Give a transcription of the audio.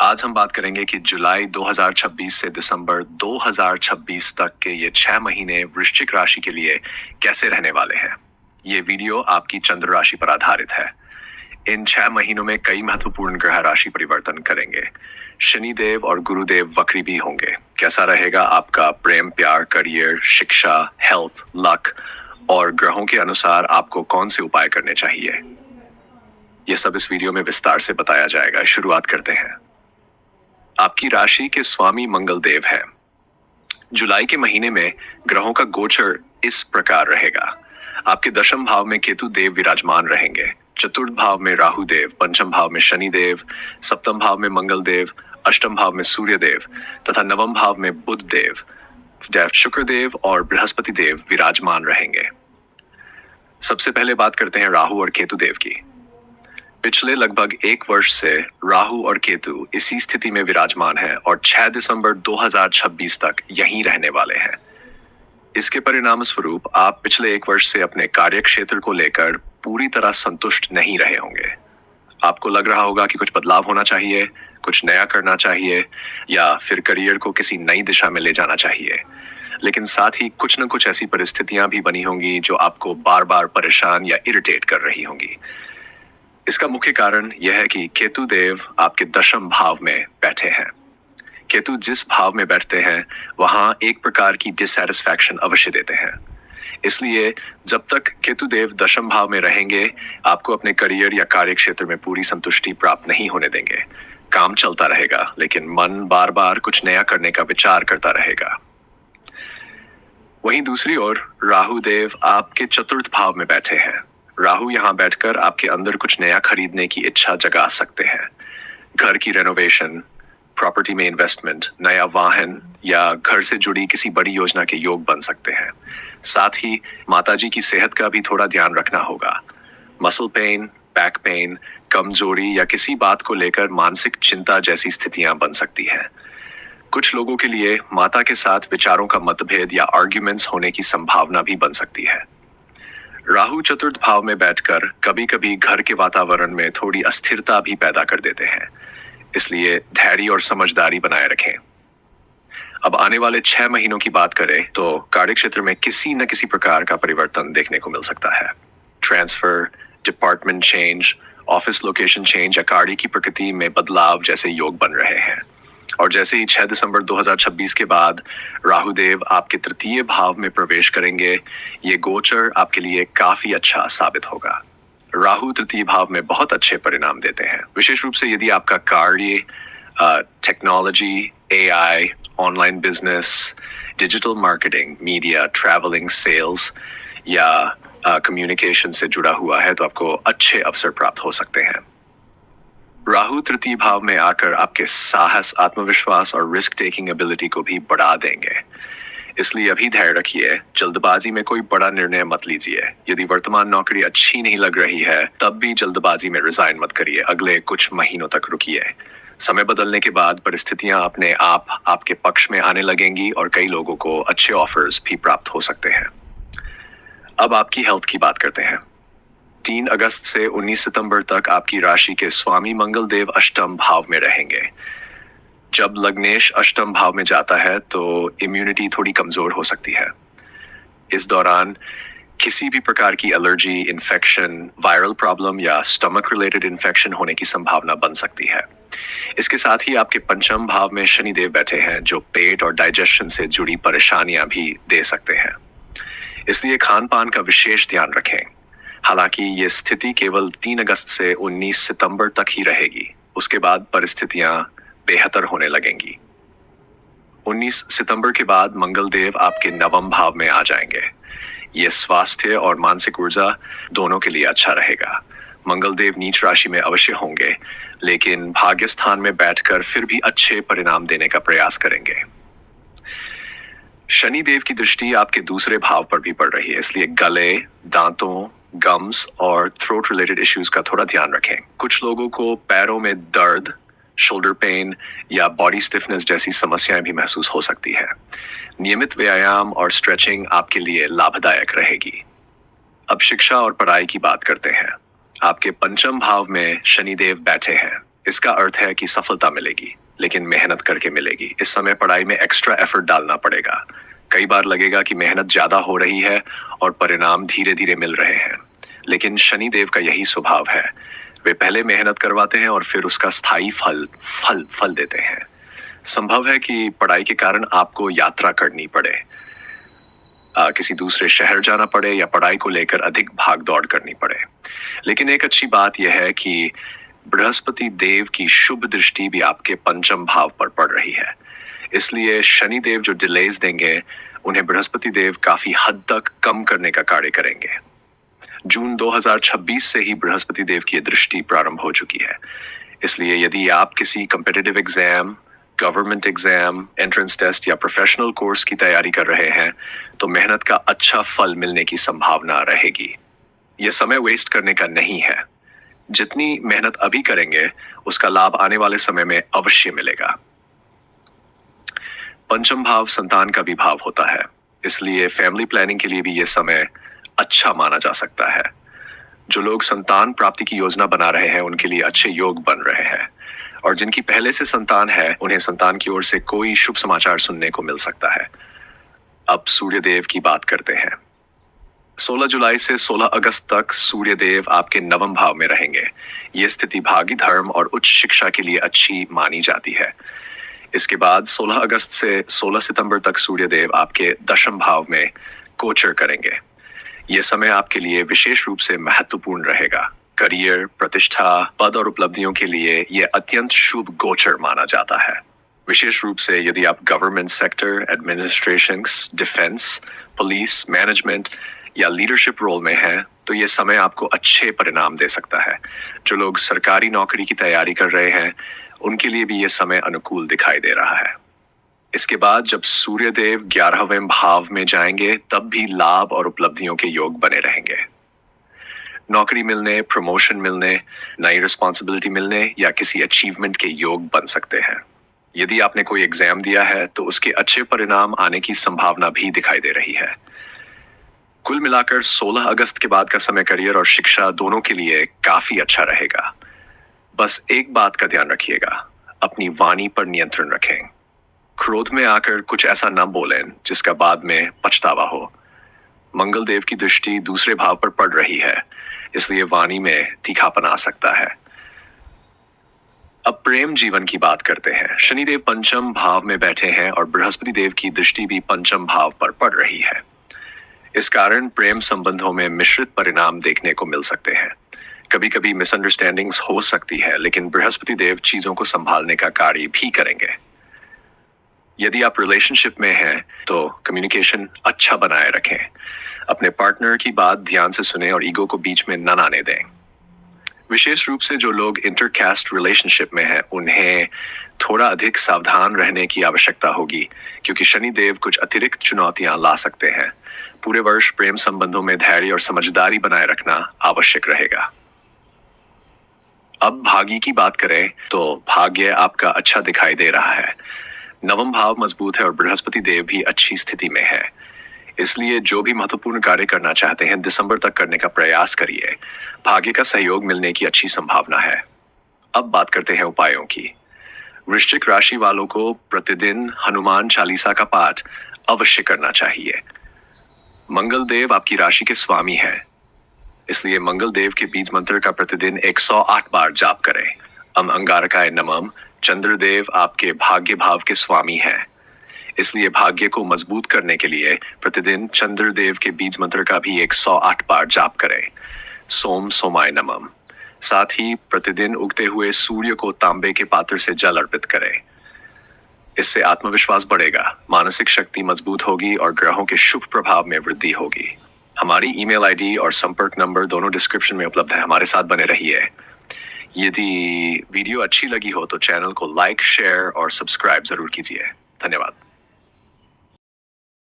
आज हम बात करेंगे कि जुलाई 2026 से दिसंबर 2026 तक के ये 6 महीने वृश्चिक राशि के लिए कैसे रहने वाले हैं। ये वीडियो आपकी चंद्र राशि पर आधारित है। इन 6 महीनों में कई महत्वपूर्ण ग्रह राशि परिवर्तन करेंगे। शनिदेव और गुरुदेव वक्री भी होंगे। कैसा रहेगा आपका प्रेम, प्यार, करियर, शिक्षा, हेल्थ, लक और ग्रहों के अनुसार आपको कौन से उपाय करने चाहिए, ये सब इस वीडियो में विस्तार से बताया जाएगा। शुरुआत करते हैं। आपकी राशि के स्वामी मंगल देव हैं। जुलाई के महीने में ग्रहों का गोचर इस प्रकार रहेगा। आपके दशम भाव में केतु देव विराजमान रहेंगे, चतुर्थ भाव में राहु देव, पंचम भाव में शनि देव, सप्तम भाव में मंगल देव, अष्टम भाव में सूर्य देव तथा नवम भाव में बुध देव, शुक्र देव और बृहस्पति देव विराजमान रहेंगे। सबसे पहले बात करते हैं राहु और केतु देव की। पिछले लगभग 1 वर्ष से राहु और केतु इसी स्थिति में विराजमान हैं और 6 दिसंबर 2026 तक यहीं रहने वाले हैं। इसके परिणाम स्वरूप आप पिछले 1 वर्ष से अपने कार्य क्षेत्र को लेकर पूरी तरह संतुष्ट नहीं रहे होंगे। आपको लग रहा होगा कि कुछ बदलाव होना चाहिए, कुछ नया करना चाहिए या फिर करियर को किसी नई दिशा में ले जाना चाहिए। लेकिन साथ ही कुछ न कुछ ऐसी परिस्थितियां भी बनी होंगी जो आपको बार बार परेशान या इरिटेट कर रही होंगी। इसका मुख्य कारण यह है कि केतु देव आपके दशम भाव में बैठे हैं। केतु जिस भाव में बैठते हैं वहां एक प्रकार की डिससैटिस्फैक्शन अवश्य देते हैं। इसलिए जब तक केतु देव दशम भाव में रहेंगे, आपको अपने करियर या कार्य क्षेत्र में पूरी संतुष्टि प्राप्त नहीं होने देंगे। काम चलता रहेगा, लेकिन मन बार बार कुछ नया करने का विचार करता रहेगा। वहीं दूसरी ओर राहु देव आपके चतुर्थ भाव में बैठे हैं। राहु यहाँ बैठकर आपके अंदर कुछ नया खरीदने की इच्छा जगा सकते हैं। घर की रेनोवेशन, प्रॉपर्टी में इन्वेस्टमेंट, नया वाहन या घर से जुड़ी किसी बड़ी योजना के योग बन सकते हैं। साथ ही माताजी की सेहत का भी थोड़ा ध्यान रखना होगा। मसल पेन, बैक पेन, कमजोरी या किसी बात को लेकर मानसिक चिंता जैसी स्थितियां बन सकती हैं। कुछ लोगों के लिए माता के साथ विचारों का मतभेद या आर्ग्यूमेंट्स होने की संभावना भी बन सकती है। राहु चतुर्थ भाव में बैठकर कभी कभी घर के वातावरण में थोड़ी अस्थिरता भी पैदा कर देते हैं। इसलिए धैर्य और समझदारी बनाए रखें। अब आने वाले 6 महीनों की बात करें तो कार्य क्षेत्र में किसी न किसी प्रकार का परिवर्तन देखने को मिल सकता है। Transfer, department change, office location change या कार्य की प्रकृति में बदलाव जैसे योग बन रहे हैं। और जैसे ही 6 दिसंबर 2026 के बाद राहुदेव आपके तृतीय भाव में प्रवेश करेंगे, ये गोचर आपके लिए काफी अच्छा साबित होगा। राहु तृतीय भाव में बहुत अच्छे परिणाम देते हैं, विशेष रूप से यदि आपका कार्य technology, AI, online business, digital marketing, media, travelling, sales या कम्युनिकेशन से जुड़ा हुआ है तो आपको अच्छे अवसर प्राप्त हो सकते हैं। राहु तृतीय भाव में आकर आपके साहस, आत्मविश्वास और रिस्क टेकिंग एबिलिटी को भी बढ़ा देंगे। इसलिए अभी धैर्य रखिए, जल्दबाजी में कोई बड़ा निर्णय मत लीजिए। यदि वर्तमान नौकरी अच्छी नहीं लग रही है तब भी जल्दबाजी में रिजाइन मत करिए। अगले कुछ महीनों तक रुकिए। समय बदलने के बाद परिस्थितियां अपने आप आपके पक्ष में आने लगेंगी और कई लोगों को अच्छे ऑफर्स भी प्राप्त हो सकते हैं। अब आपकी हेल्थ की बात करते हैं। 3 अगस्त से 19 सितंबर तक आपकी राशि के स्वामी मंगल देव अष्टम भाव में रहेंगे। जब लग्नेश अष्टम भाव में जाता है तो इम्यूनिटी थोड़ी कमजोर हो सकती है। इस दौरान किसी भी प्रकार की एलर्जी, इन्फेक्शन, वायरल प्रॉब्लम या स्टमक रिलेटेड इन्फेक्शन होने की संभावना बन सकती है। इसके साथ ही आपके पंचम भाव में शनि देव बैठे हैं जो पेट और डाइजेशन से जुड़ी परेशानियां भी दे सकते हैं। इसलिए खान पान का विशेष ध्यान रखें। हालांकि ये स्थिति केवल 3 अगस्त से 19 सितंबर तक ही रहेगी। उसके बाद परिस्थितियां बेहतर होने लगेंगी। 19 सितंबर के बाद मंगल देव आपके नवम भाव में आ जाएंगे। ये स्वास्थ्य और मानसिक ऊर्जा दोनों के लिए अच्छा रहेगा। मंगल देव नीच राशि में अवश्य होंगे, लेकिन भाग्य स्थान में बैठकर फिर भी अच्छे परिणाम देने का प्रयास करेंगे। शनि देव की दृष्टि आपके दूसरे भाव पर भी पड़ रही है, इसलिए गले, दांतों, गम्स और थ्रोट रिलेटेड इश्यूज का थोड़ा ध्यान रखें। कुछ लोगों को पैरों में दर्द, शोल्डर पेन या बॉडी स्टिफनेस जैसी समस्याएं भी महसूस हो सकती है। नियमित व्यायाम और स्ट्रेचिंग आपके लिए लाभदायक रहेगी। अब शिक्षा और पढ़ाई की बात करते हैं। आपके पंचम भाव में शनिदेव बैठे हैं, इसका अर्थ है कि सफलता मिलेगी, लेकिन मेहनत करके मिलेगी। इस समय पढ़ाई में एक्स्ट्रा एफर्ट डालना पड़ेगा। कई बार लगेगा कि मेहनत ज्यादा हो रही है और परिणाम धीरे धीरे मिल रहे हैं, लेकिन शनि देव का यही स्वभाव है। वे पहले मेहनत करवाते हैं और फिर उसका स्थायी फल फल फल देते हैं। संभव है कि पढ़ाई के कारण आपको यात्रा करनी पड़े, किसी दूसरे शहर जाना पड़े या पढ़ाई को लेकर अधिक भाग दौड़ करनी पड़े। लेकिन एक अच्छी बात यह है कि बृहस्पति देव की शुभ दृष्टि भी आपके पंचम भाव पर पड़ रही है। इसलिए शनि देव जो डिलेज देंगे उन्हें बृहस्पति देव काफी हद तक कम करने का कार्य करेंगे। जून 2026 से ही बृहस्पति देव की दृष्टि प्रारंभ हो चुकी है। इसलिए यदि आप किसी competitive exam, government exam, entrance test या प्रोफेशनल कोर्स की तैयारी कर रहे हैं तो मेहनत का अच्छा फल मिलने की संभावना रहेगी। यह समय वेस्ट करने का नहीं है। जितनी मेहनत अभी करेंगे उसका लाभ आने वाले समय में अवश्य मिलेगा। पंचम भाव संतान का भी भाव होता है, इसलिए फैमिली प्लानिंग के लिए भी यह समय अच्छा माना जा सकता है। जो लोग संतान प्राप्ति की योजना बना रहे हैं उनके लिए अच्छे योग बन रहे हैं, और जिनकी पहले से संतान है उन्हें संतान की ओर से कोई शुभ समाचार सुनने को मिल सकता है। अब सूर्य देव की बात करते हैं। 16 जुलाई से 16 अगस्त तक सूर्य देव आपके नवम भाव में रहेंगे। ये स्थिति भाग्य, धर्म और उच्च शिक्षा के लिए अच्छी मानी जाती है। इसके बाद 16 अगस्त से 16 सितंबर तक सूर्य देव आपके दशम भाव में गोचर करेंगे। यह समय आपके लिए विशेष रूप से महत्वपूर्ण रहेगा। करियर, प्रतिष्ठा, पद और उपलब्धियों के लिए यह अत्यंत शुभ गोचर माना जाता है। विशेष रूप से यदि आप government sector, administration, defence, police, management या लीडरशिप रोल में हैं तो यह समय आपको अच्छे परिणाम दे सकता है। जो लोग सरकारी नौकरी की तैयारी कर रहे हैं उनके लिए भी यह समय अनुकूल दिखाई दे रहा है। इसके बाद जब सूर्य देव 11वें भाव में जाएंगे तब भी लाभ और उपलब्धियों के योग बने रहेंगे। नौकरी मिलने, प्रमोशन मिलने, नई रिस्पॉन्सिबिलिटी मिलने या किसी अचीवमेंट के योग बन सकते हैं। यदि आपने कोई एग्जाम दिया है तो उसके अच्छे परिणाम आने की संभावना भी दिखाई दे रही है। कुल मिलाकर 16 अगस्त के बाद का समय करियर और शिक्षा दोनों के लिए काफी अच्छा रहेगा। बस एक बात का ध्यान रखिएगा, अपनी वाणी पर नियंत्रण रखें। क्रोध में आकर कुछ ऐसा न बोलें जिसका बाद में पछतावा हो। मंगल देव की दृष्टि दूसरे भाव पर पड़ रही है, इसलिए वाणी में तीखापन आ सकता है। अब प्रेम जीवन की बात करते हैं। शनिदेव पंचम भाव में बैठे हैं और बृहस्पति देव की दृष्टि भी पंचम भाव पर पड़ रही है। इस कारण प्रेम संबंधों में मिश्रित परिणाम देखने को मिल सकते हैं। कभी कभी मिसअंडरस्टैंडिंग्स हो सकती है, लेकिन बृहस्पति देव चीजों को संभालने का कार्य भी करेंगे। यदि आप रिलेशनशिप में हैं तो कम्युनिकेशन अच्छा बनाए रखें। अपने पार्टनर की बात ध्यान से सुने और ईगो को बीच में न आने दें। विशेष रूप से जो लोग इंटरकास्ट रिलेशनशिप में हैं उन्हें थोड़ा अधिक सावधान रहने की आवश्यकता होगी, क्योंकि शनि देव कुछ अतिरिक्त चुनौतियां ला सकते हैं। पूरे वर्ष प्रेम संबंधों में धैर्य और समझदारी बनाए रखना आवश्यक रहेगा। अब भाग्य की बात करें तो भाग्य आपका अच्छा दिखाई दे रहा है। नवम भाव मजबूत है और बृहस्पति देव भी अच्छी स्थिति में है। इसलिए जो भी महत्वपूर्ण कार्य करना चाहते हैं दिसंबर तक करने का प्रयास करिए। भाग्य का सहयोग मिलने की अच्छी संभावना है। अब बात करते हैं उपायों की। वृश्चिक राशि वालों को प्रतिदिन हनुमान चालीसा का पाठ अवश्य करना चाहिए। मंगल देव आपकी राशि के स्वामी हैं, इसलिए मंगल देव के बीज मंत्र का प्रतिदिन 108 बार जाप करें। अंगारकाय नमः। चंद्रदेव आपके भाग्य भाव के स्वामी हैं, इसलिए भाग्य को मजबूत करने के लिए प्रतिदिन चंद्रदेव के बीज मंत्र का भी 108 बार जाप करें। सोम सोमाय नमः। साथ ही प्रतिदिन उगते हुए सूर्य को तांबे के पात्र से जल अर्पित करें। इससे आत्मविश्वास बढ़ेगा, मानसिक शक्ति मजबूत होगी और ग्रहों के शुभ प्रभाव में वृद्धि होगी। हमारी ईमेल आईडी और संपर्क नंबर दोनों डिस्क्रिप्शन में उपलब्ध है। हमारे साथ बने रहिए। यदि वीडियो अच्छी लगी हो तो चैनल को लाइक, शेयर और सब्सक्राइब जरूर कीजिए। धन्यवाद।